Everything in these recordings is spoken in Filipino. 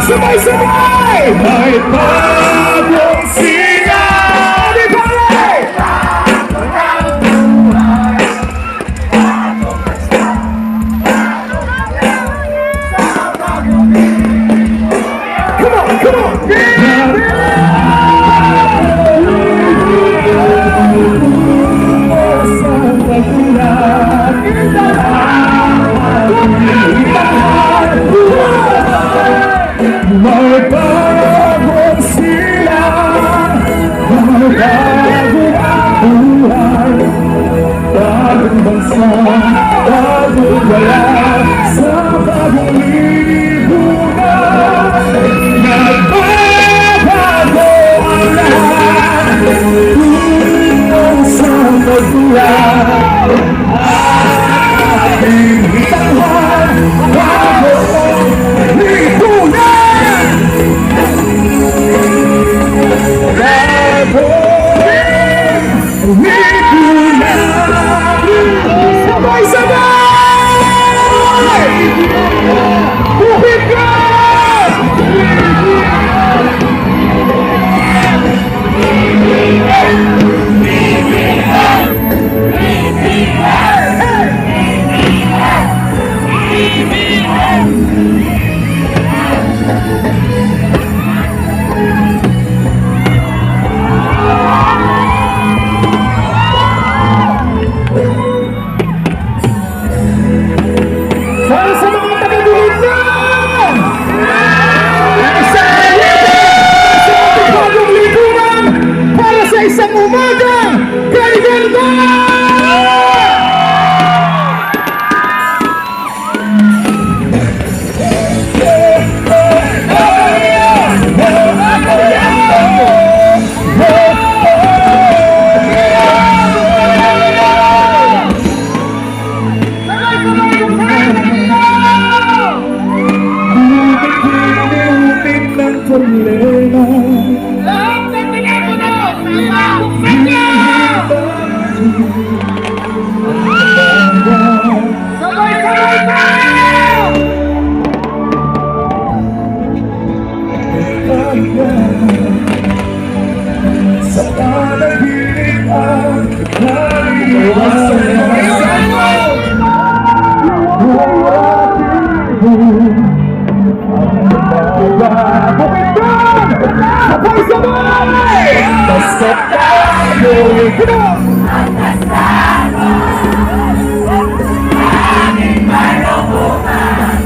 Sabay-sabay! May bagong siya! Di pare! Come on, come on! May bagong sila, may bagong buhay, bagong bansa, bagong wala, sa bagong lipunan. Nagbabago ang lahat, tulong sa magbuhay, ating itanghal, bagong lipunan. Sabay-sabay! Bukit ka! Para sa mga taga-Dulinan! Isang sa ating bagong lipunan para sa isang umaga kay Ganda! Problema lahat ng telepono buksan niyo! Sabay-sabay tayo! Sa panaginip ang naliwasan sabay-sabay! Basta tayo magkasama, aming marunungan.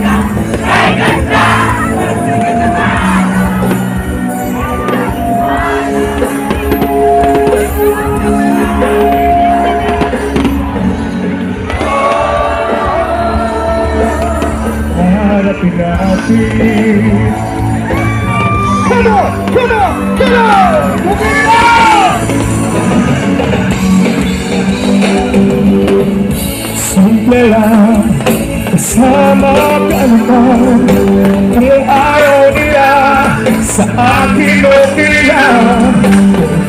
natin. Come on! Come on! Come on! Bumili na! Simple lang, kasama ka naman. Kung ayaw nila, sa akin okay lang.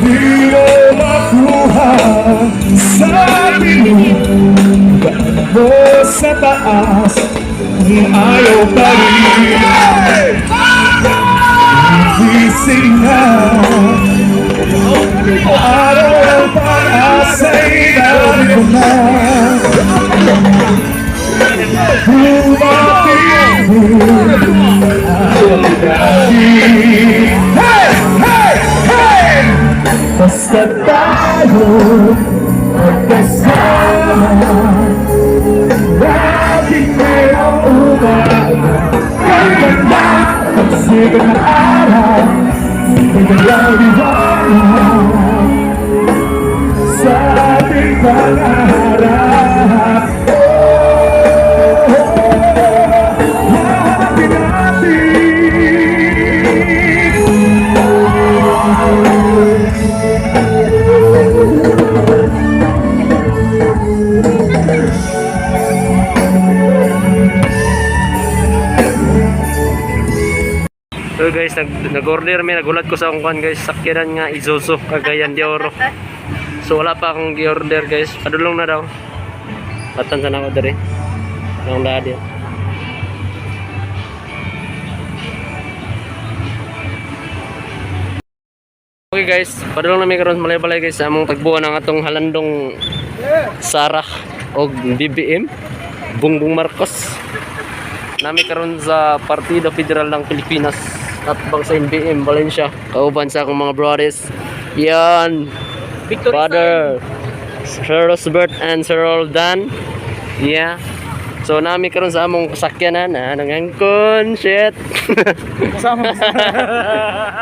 Kung di mo makuha, sabi mo, gaan mo sa taas. Kung ayaw pa rin, gising na. Araw ang pag-asa'y dami ko na. Hey! Hey! Hey! Basta tayo magkasama, laging mayroong umaga. Ang ganda, ang sigat ng araw, ang gandang liwanag sa ating pangarap. So guys, nag-order may nagulat ko sa akong kuan guys, sakyanan nga Isuzu Cagayan de Oro. So wala pa akong gi-order guys, padulong na daw. Patansan ako dere. Ang laad yan. Okay guys, padulong na may karon malay-balay guys sa among tagbuan ng atong halandong Sarah o BBM Bongbong Marcos. Nami karon sa Partido Federal ng Pilipinas at bang sa NBM Valencia, kauban sa akong mga brothers. Yan, Father Sir Rosbert and Sir Roldan. Yeah. So nami karon sa among sakyanan nangangkon shit.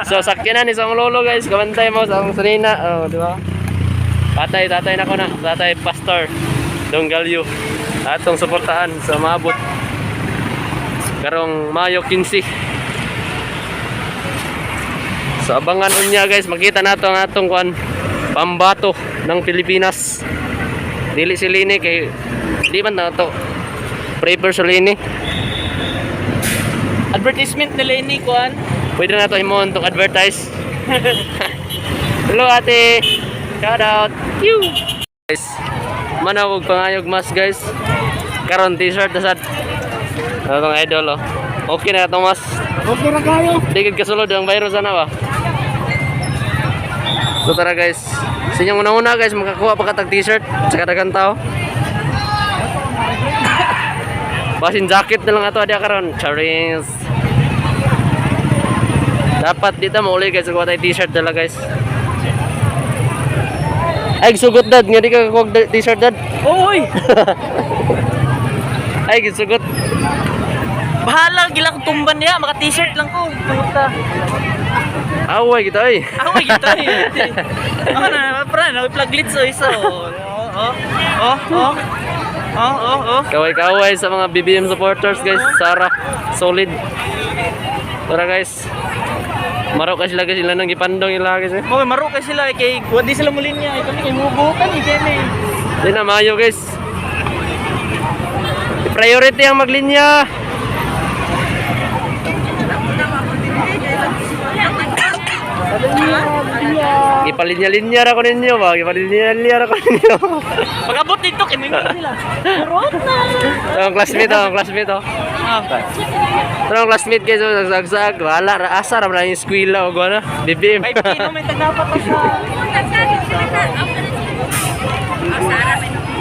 So sakyanan isang lolo guys, kabantay mo sa akong sanina. Oh, di ba? Tatay na ko na, tatay Pastor Donggalyo. Atong suportahan sa maabot karong Mayo 15. So abangan unya guys, makita nato ang atong kuan pambato ng Pilipinas. Dili si Lini kay di man na to. Prepare sa Lini. Advertisement ni Lenny kuan. Pwede na to imon tong advertise. Hello ate. Shout out. You. Guys, manawag pangayog mas guys. Karon t-shirt na sad. Atong idol oh. Okay na itong mas. Okay na kayo. Digid kasulod ang virus na ba? So tara guys. Sinyang una-una guys, makakuha pa katag t-shirt sa kadagang tao. Basin jacket na lang ato adia karon. Charins. Dapat dito mauli guys, kuha tayo t-shirt dala guys. Ay sugot dad, nga di ka kuha t-shirt dad. Oy! Ay sugot. Bahala gila ko tumban niya, maka t-shirt lang ko. Puta. Away kita ay. Away kita eh. Ako na, pra na plug lits o isa. Oh. Kaway-kaway sa mga BBM supporters guys. Sarah, solid. Tara guys. Maro kasi sila nang gipandong ila guys eh. Okay, maro kay sila kay wadi sila mulin niya. Ito kay hubukan ni kene. Di na mayo guys. Priority ang maglinya. Ipalinya-linya ra ko ninyo ba? Ipalinya-linya ra ko ninyo. Pag-abot dito kay mingo sila. Corona. Ang classmate oh. Ang classmate guys, nagsag-sag, wala ra asa ra man yung eskwela o gana. BBM. 5 kilo may tagapat pa sa.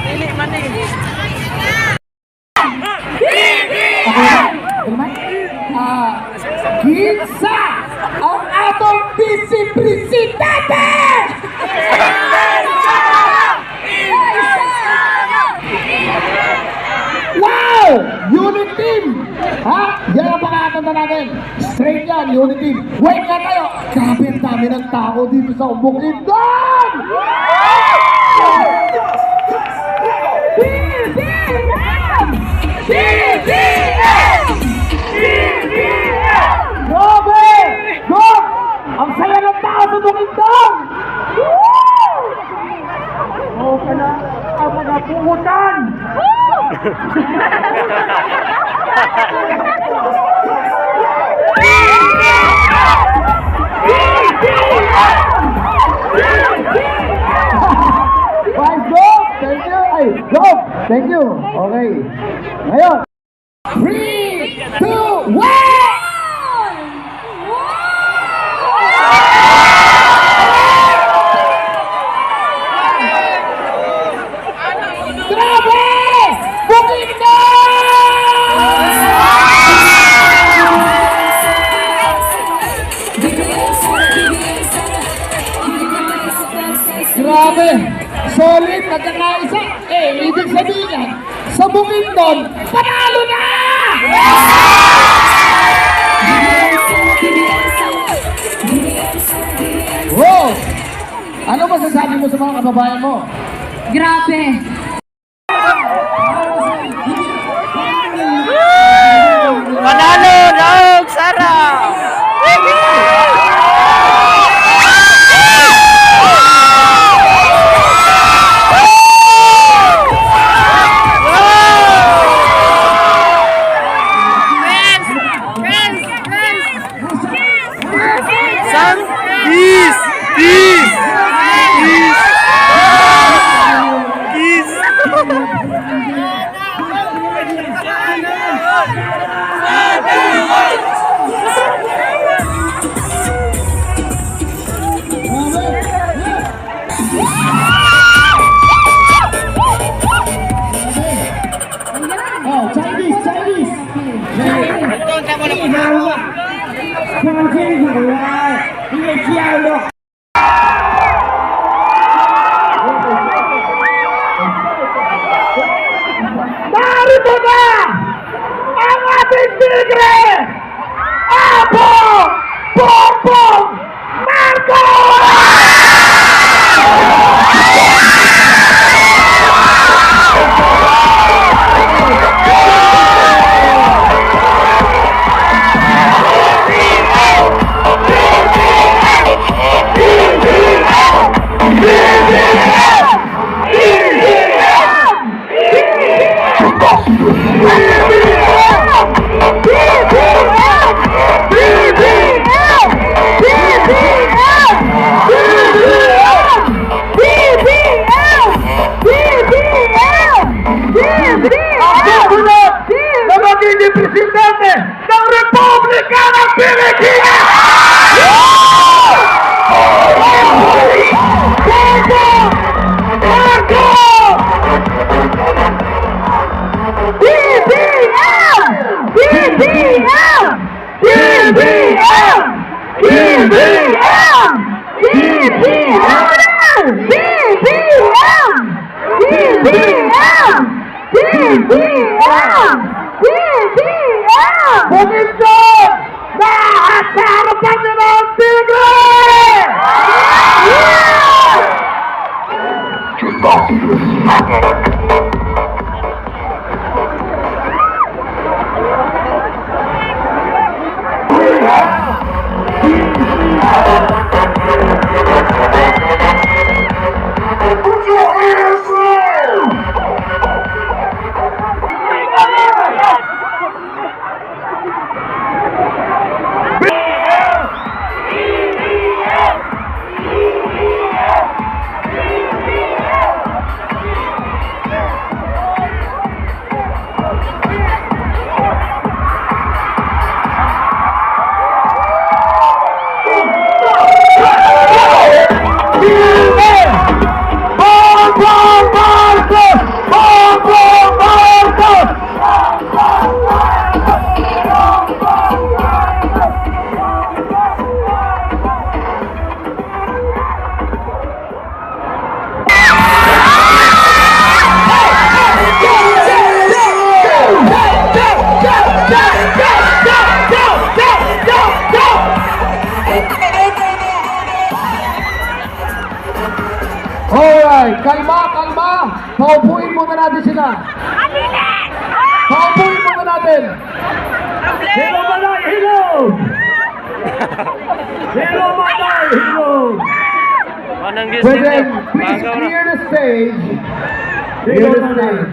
Dili man eh. Kinsa ang atong vice-presidente! Wow! Unit team! Ha? Yan ang pakakatanda natin. Straight yan, unit team. Wait nga tayo! Grabe ang dami ng tao dito sa Bukidnon! BBM! BBM! Thank you. Okay. Ngayon. 3, 2, 1! Grabe! Grabe! Solid, nagkakaisa. Ibig sabihin yan, sa Bukidnon, panalo na! Wow! Ano masasabi mo sa mga kababayan mo? Grabe! Manalo, Nog, Sara! Peace! Peace! Peace! Peace! Oh, Chinese, Chinese! Narito na ang ating tigre! Apo Bongbong Marcos! Na magiging presidente ng Republika ng Pilipinas! Bongbong Marcos! BBM! BBM! BBM! BBM! BBM! BBM! BBM! BBM! BBM! Bukidnon! Lahat sa harapan niyo ng tigre! Put your hands up! Alright, kalma, kalma. Paupuin muna natin sila. Paupuin muna natin. Hello, Manay, hello! Hello, Manay, hello! Manang guys But dito. then, please Magaw na. clear the stage. Clear the stage.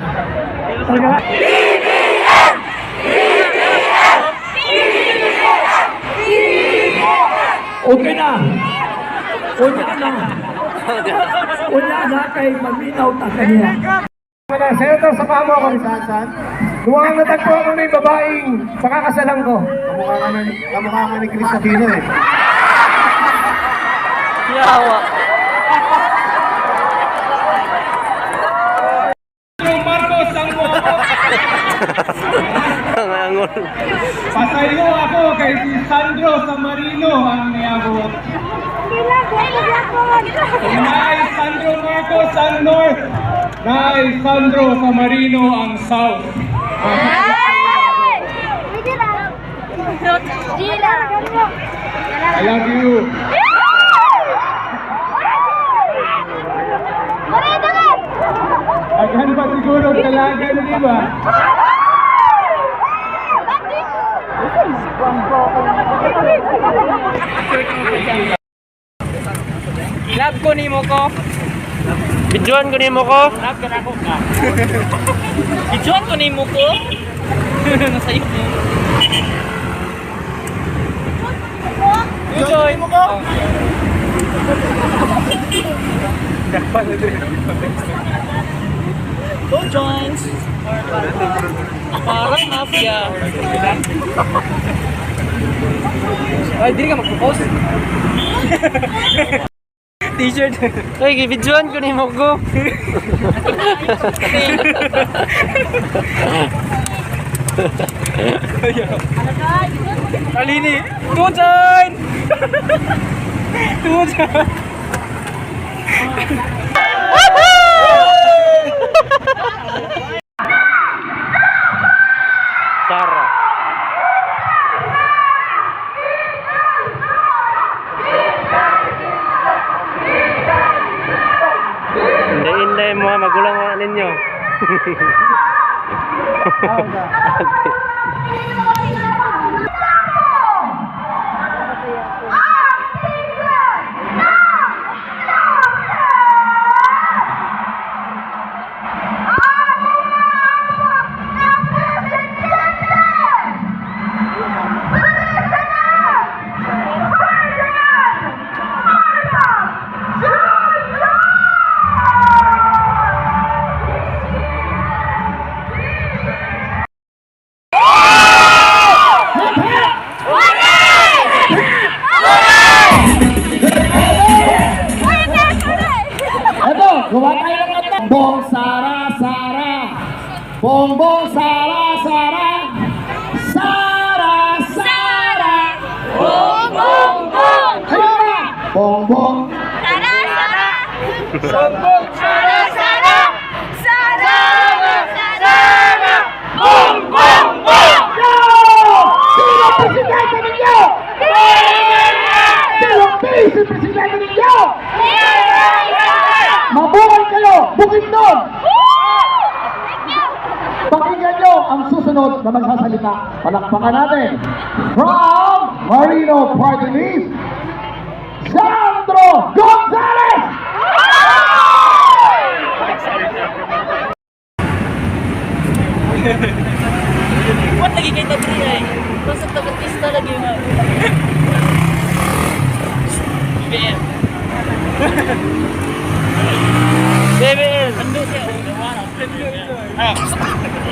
Okay na. Unya na. Unya na kay maminaw ta kaniya. Senator, samahan mo ako ni Saan. Mukhang natagpo ako na yung babaeng pakakasalan ko. Kamukha ka ni Chris Aquino eh. Yawa. Marcos ang mo ako. Ang angol. Pasayo ako kay si Sandro Samarino ang niyabot. Nay Sandro Marcos ang North. Nay Sandro Samarino ang South. I love you. Aghan ba siguro talaga, di ba? Love ko ni mo ko. Videoan ko nimo ko. Love ka na ako ka. Ijuan ko ni mo ko. Nasa iyo. Ijuan mo ko. Go joins. Parang mafia. Ay, di ka mag-post. T-shirt. Ay, videoan ko nimo ko. Alini. Tujan. Tujan. Sarah. Hindi mo magulang nga ninyo. Eto, gawa tayo ng kanta. Bong Sara Sara. Bongbong Sara Sara. Sara Sara. Bong, bong, bong! Ayun na. Bongbong. Sara, Sara! Sombong. Sara, Sara! Sara, Sara! Bong, bong, bong! Yo! Sino ang presidente ninyo? Sino ang vice presidente ninyo? Mabuhay kayo! Bukid doon! Pakinggan nyo ang susunod na magsasalita. Palakpakan natin. From Marino Party List, Sandro Gonzales! What lagi kayo tabi ay? Basta tagatista lagi na. BM. BBM. Ando siya. Ah.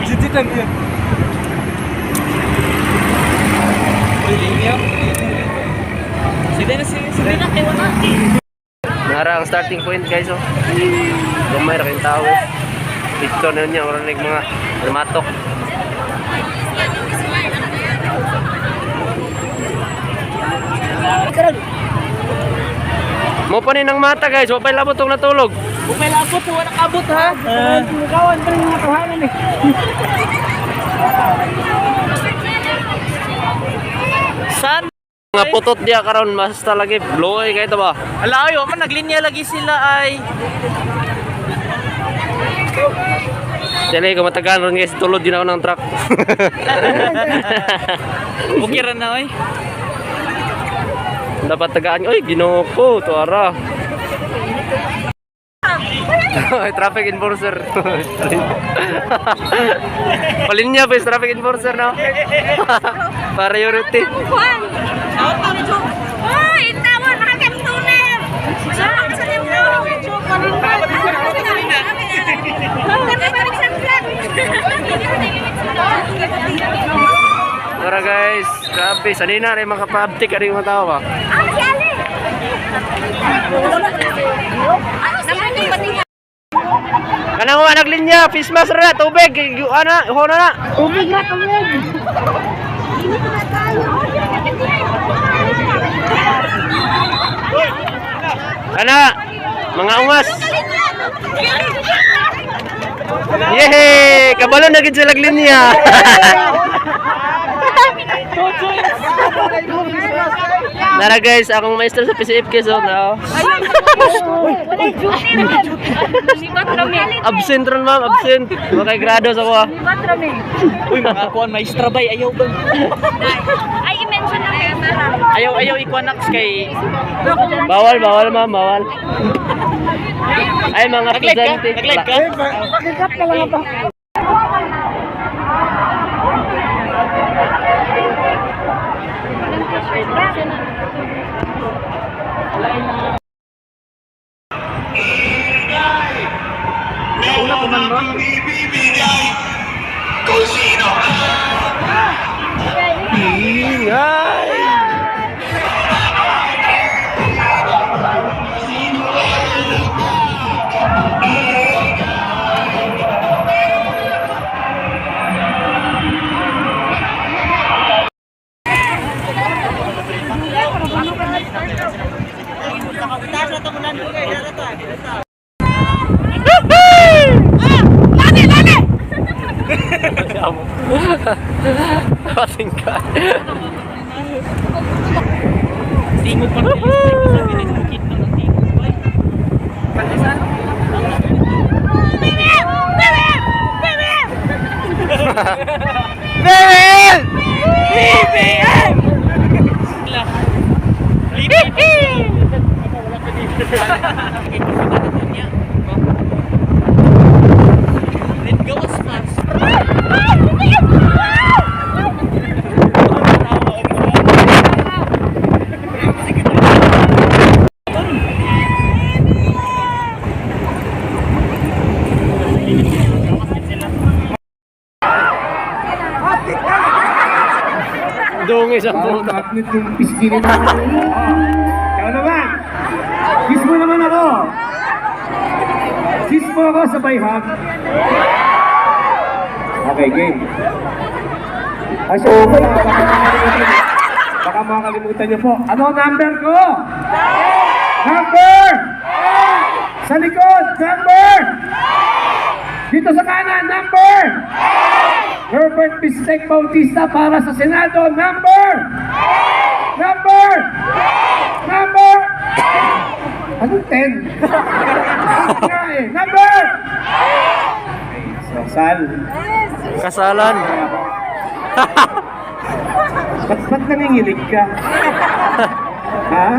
Jititan dia. Sige na kayo na. Nara ang starting point guys oh. Gamay ra kayong tao. Dito na niya orang nig mga matok. Mo pa ni ng mata guys, wa pay labot og natulog. Kung may labot, wala nakabot ha. Lugawan pa rin mga tuhanan eh. San? Mga putot dia karon mas talagi bloy kay to ba. Alayo, man naglinya lagi sila ay. Dili ko matagan ron guys, tulod din ako ng truck. Bukiran na oy. Dapat tagaan. Oy, Ginoo ko, tuara. Traffic enforcer. Palinya pa traffic enforcer no. Priority. Juan! Hoy! Tawa! Nakakantunan! Sa libro! Tara guys, grabe, sanina rin makapabtik ka rin mga tao ba? Ah, si Ali! Kanang wa naglinya, face mask ra, tubig, ana, ho na. Tubig na, tubig! Ana, mga ungas. Yehey! Kabalo na gid sila linya. Nara guys, akong maestro sa PCF so now. Wala junior! Libat rami! Absent ron ma'am, absent. Makay grado sa ko. Libat rami! Uy, mga kuan maestra bay, ayaw ba? Ay, i-mention na kayo. Ayaw ikuanax kay... Bawal ma'am, bawal. Ay mga estudyante. Nag-live ka? Pagkakap ka lang ba? Ingay! Pating ka. Tingog pa rin. Sabi na yung kit ng tingog bay. Let's go, Smash. Dungis ang puto. Magnet yung piskinin mo. Ikaw naman. Kiss mo naman ako. Kiss mo ako sabay hug. Okay, game. Ay, so, baka makakalimutan niyo po. Ano ang number ko? Number! Sa likod, number! Dito sa kanan, number! Herbert Bistek Bautista para sa Senado, number! Number! Number! Anong 10? Number! So, Sal. Kasalan. Ba't nanginginig ka? Ha?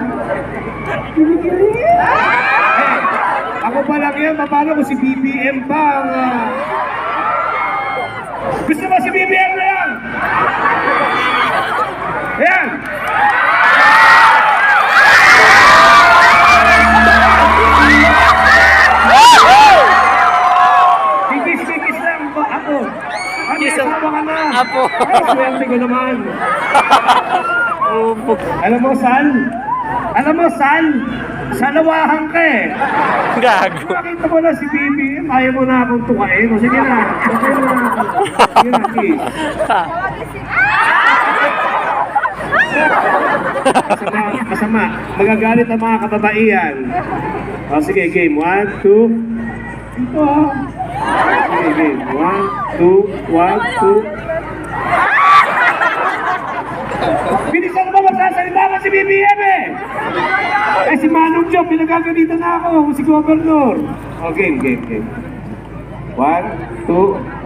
Kinikilig? Ako pa lang yan, paano kung si BBM pa ang... Gusto mo si BBM na yan? Ayan! Kikis lang ba ako? Ano Kiss ang- ka na? Apo. Ay, swerte ko naman. Alam mo, Sal? Salawahan ka eh. Gago. Nakita mo na si BBM, ayaw mo na akong tukain. O sige na. Okay mo na ako. Sige na, kiss. Masama. Magagalit ang mga katabaian. O sige, game. 1, 2. Ito ah. Sige, game. 1, 2, 1, 2. Bilisan mo magsasalita ka si BBM eh! Eh si Manong Joe, pinagagalitan na ako, si Governor. O game. 1, 2,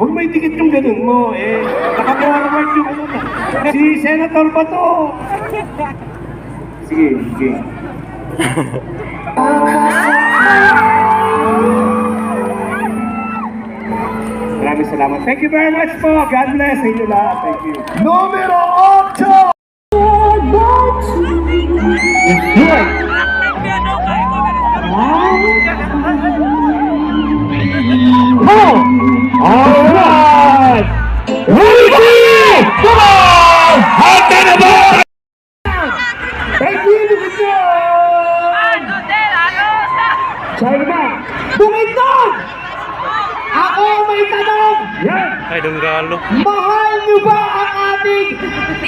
huwag may dikit yung ganun mo eh. Naka-forward yung ano na. Si Senator ba to? Sige, game. Maraming salamat. Thank you very much po. God bless sa inyo lahat. Thank you. Numero 8! Alright!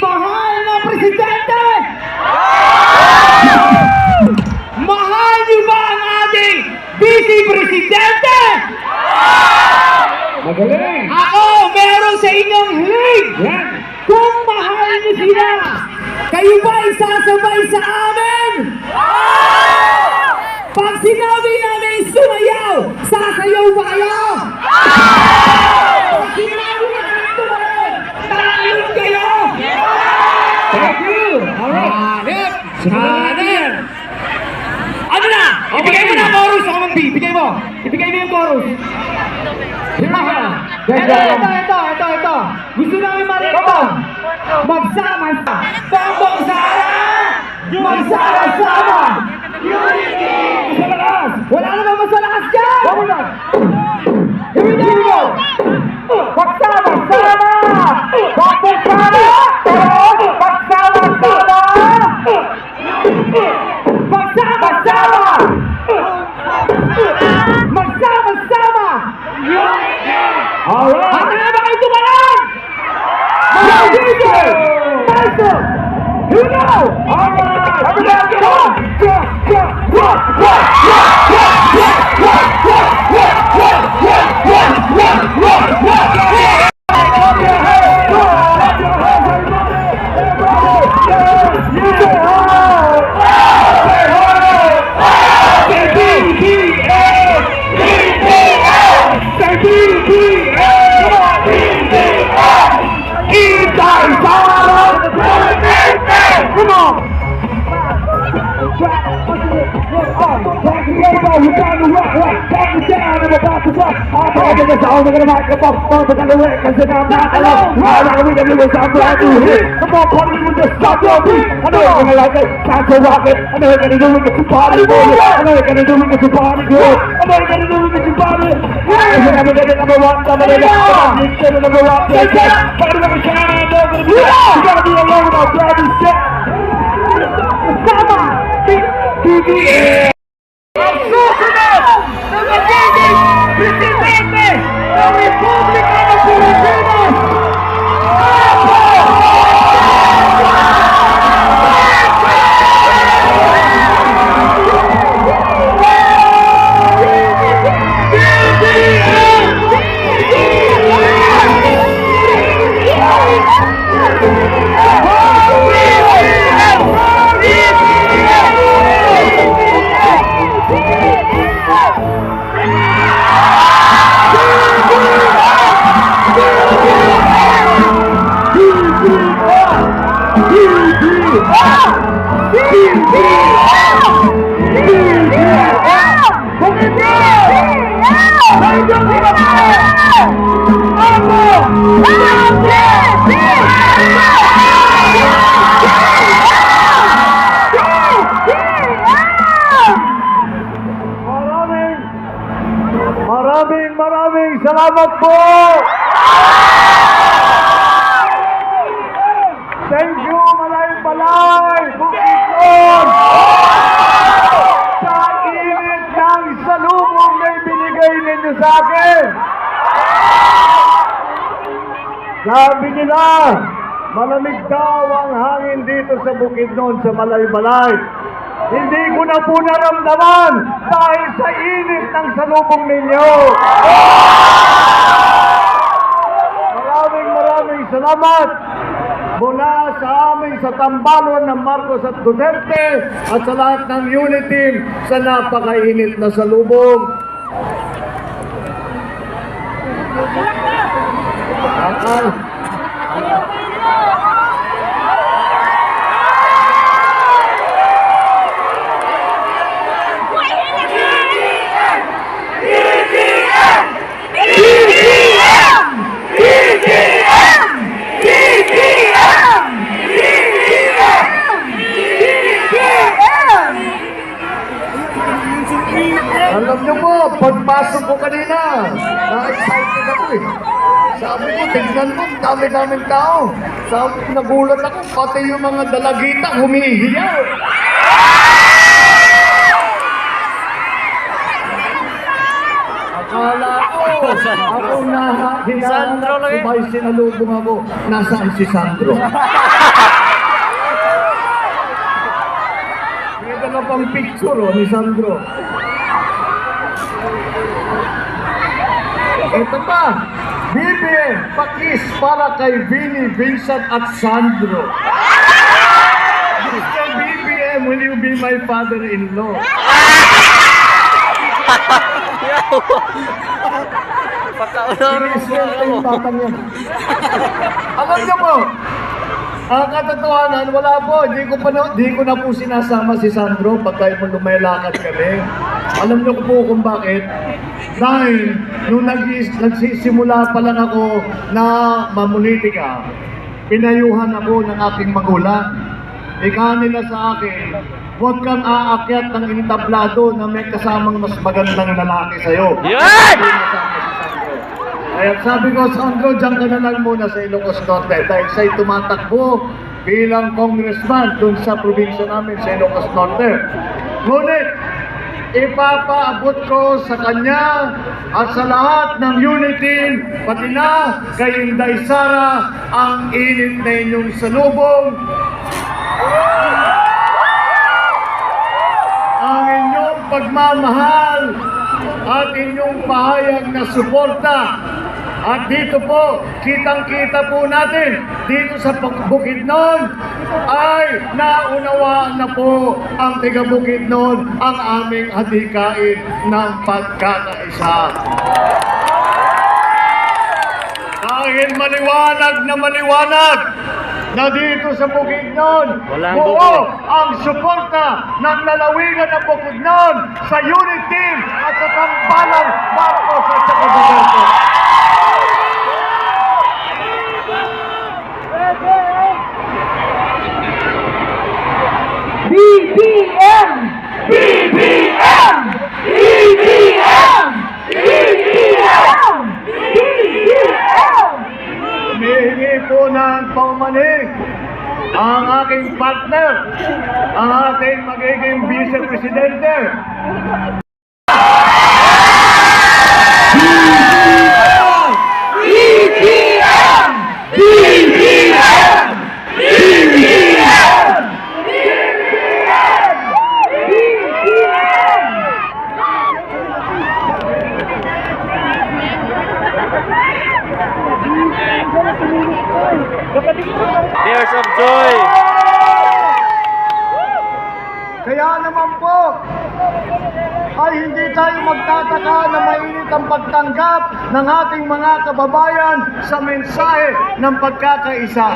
Mahal na Presidente! Mahal niyo ba ang ating Vice Presidente? Magaling! Ako, meron sa inyong hiling! Yan! Kung mahal niyo sila, kayo ba isasabay sa amin? Pag sinabi namin sumayaw, sasayaw ba kayo? Pag sinabi namin tumayo, tatalon kayo? Thank you! Alright! Hanip! Ano na? Ibigay mo na ang chorus, ako mang B. Ibigay mo. Ibigay mo yung chorus. Ito. Gusto namin marinig ito. Magsama-sama. Bongbong Sara! Magsama-sama! Unity! Sa lakas! Wala naman mas malakas dyan! Vamos na! Here we go! Magsama-sama! Bongbong Sara! Magsama-sama! Magsama-sama! Magsama-sama! Alright! Handa na ba kayo tumalan? Mga DJ! Maestro! Here we go! Alright! Everybody go! PBA! Ang susunod na magiging Presidente ng Republika ng Pilipinas! Maraming salamat po! Thank you, Malay-Balay! Bukidnon! Sa init ng salubong na ibinigay ninyo sa akin! Sabi nila, malamig daw ang hangin dito sa Bukidnon, sa Malay-Balay. Hindi ko na po naramdaman dahil sa init ng salubong ninyo. Maraming salamat mula sa amin sa tambalon ng Marcos at Duterte at sa lahat ng unit team sa napakainit na salubong. Alam niyo po, pagpasok ko kanina, na-excited ako eh. Sabi ko, tignan mo, dami-daming tao. Sabi ko, nagulat ako, pati yung mga dalagita humihiyaw. Akala ko, ako nahihiyaw, sabay sinalubong ako, nasaan si Sandro? May dala pang picture ni Sandro. Ito pa, BBM, pakis para kay Vinnie, Vincent at Sandro. Mr. BBM, will you be my father-in-law? Siniswerte yung batang yan. Alam niyo po, ang katotohanan, wala po. Di ko na po sinasama si Sandro pagka mo lumaylakad kami. Alam niyo po kung bakit? Dahil nung nagsisimula pa lang ako na mamulitika, pinayuhan ako ng aking magulang. Ika nila sa akin, huwag kang aakyat ng entablado na may kasamang mas magandang lalaki sa'yo. Yan! Kaya sabi ko, Sandro, dyan ka na lang muna sa Ilocos Norte dahil siya'y tumatakbo bilang congressman dun sa probinsya namin sa Ilocos Norte. Ngunit, ipapaabot ko sa kanya at sa lahat ng unity, pati na kay Inday Sara, ang init na inyong salubong, ang inyong pagmamahal at inyong pahayag na suporta. At dito po, kitang-kita po natin, dito sa Bukidnon, ay naunawaan na po ang taga Bukidnon ang aming hadikain ng pagkakaisa. Dahil maliwanag na dito sa Bukidnon, Walang buo buko. ang suporta ng lalawigan ng Bukidnon sa unit team at sa tambalang Marcos at sa Duterte. BBM! BBM! BBM! BBM! BBM! Humihingi po ng paumanig ang aking partner, ang ating magiging vice-presidente. BBM! BBM! BBM! Tears of joy. Kaya naman po, ay hindi tayo magtataka na mainit ang pagtanggap ng ating mga kababayan sa mensahe ng pagkakaisa.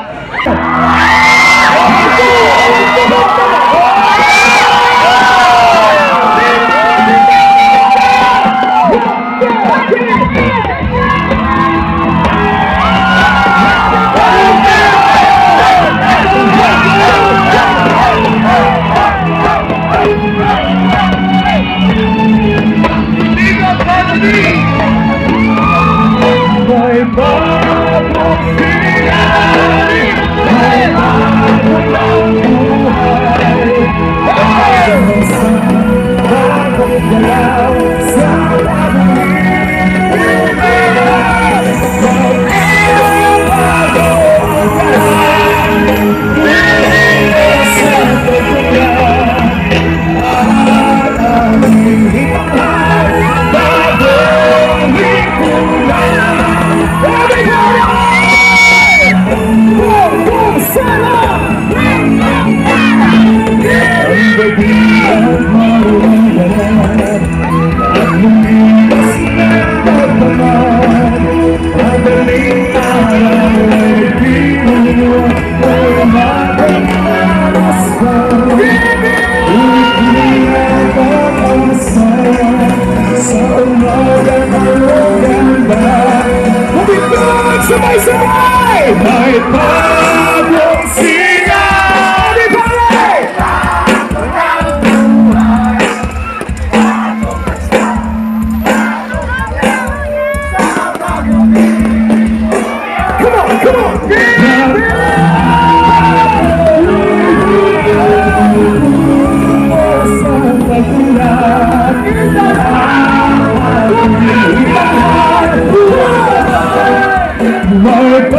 My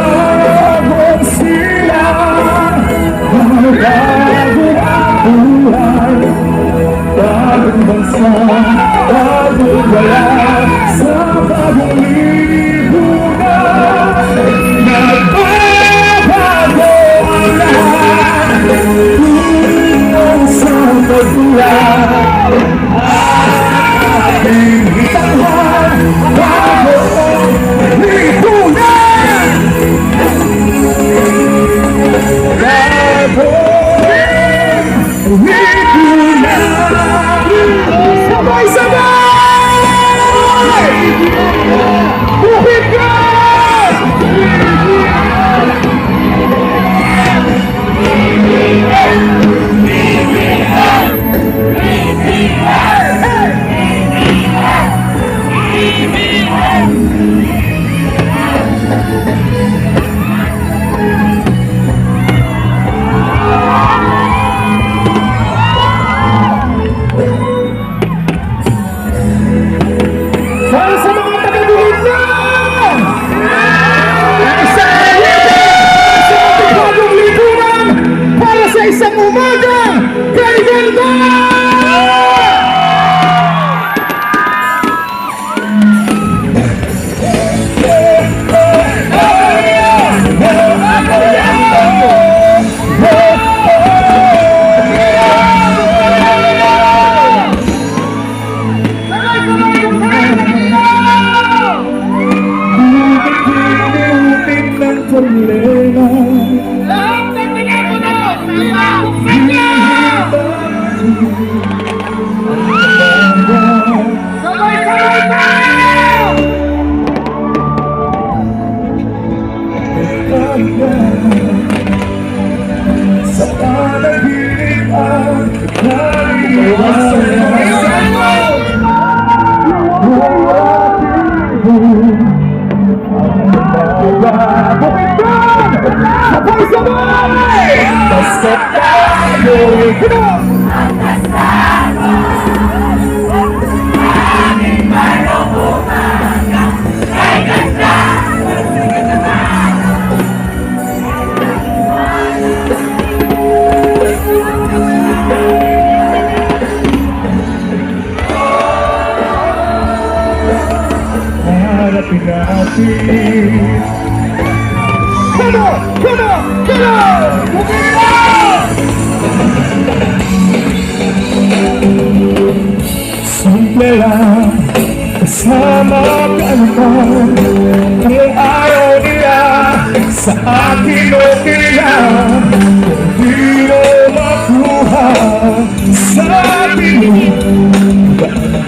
bago ang buhay, bagong bansa, bagong wala, sa bagong lipunan. Nagbabago ang lahat, tungo sa pagbuhay. Ating itanghal, bagong lipunan. Bagong lipunan. Sabay-sabay! Bukit ka! Para sa mga taga-dulit na! Isang bagong lipunan para sa isang umaga kay ganda! Problema. Lahat ng telepono! Buksan niyo! Sabay-sabay tayo! Sa panaginip ang naliwasan sabay-sabay! Basta tayo! Aming marunungan kay ganda! Harapin natin. Come on! Come on! Come on! Simple lang, kasama ka naman. Kung ayaw nila, sa akin okay lang. Hindi mo makuha sa akin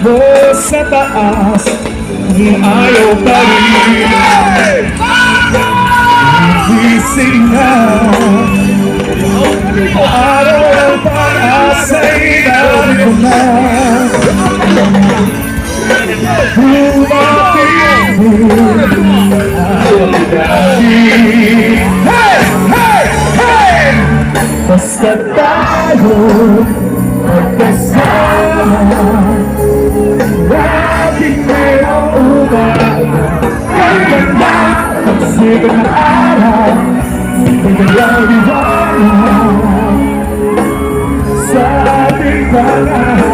mo sa taas. Kung ayaw pa rin, gising na. Araw ang pag-asa'y dami ko na. Bumapit hey! Hey! Hey! Basta tayo magkasama. Laging mayroong umaga. Ang ganda ng sikat ng araw. Sa ating panahon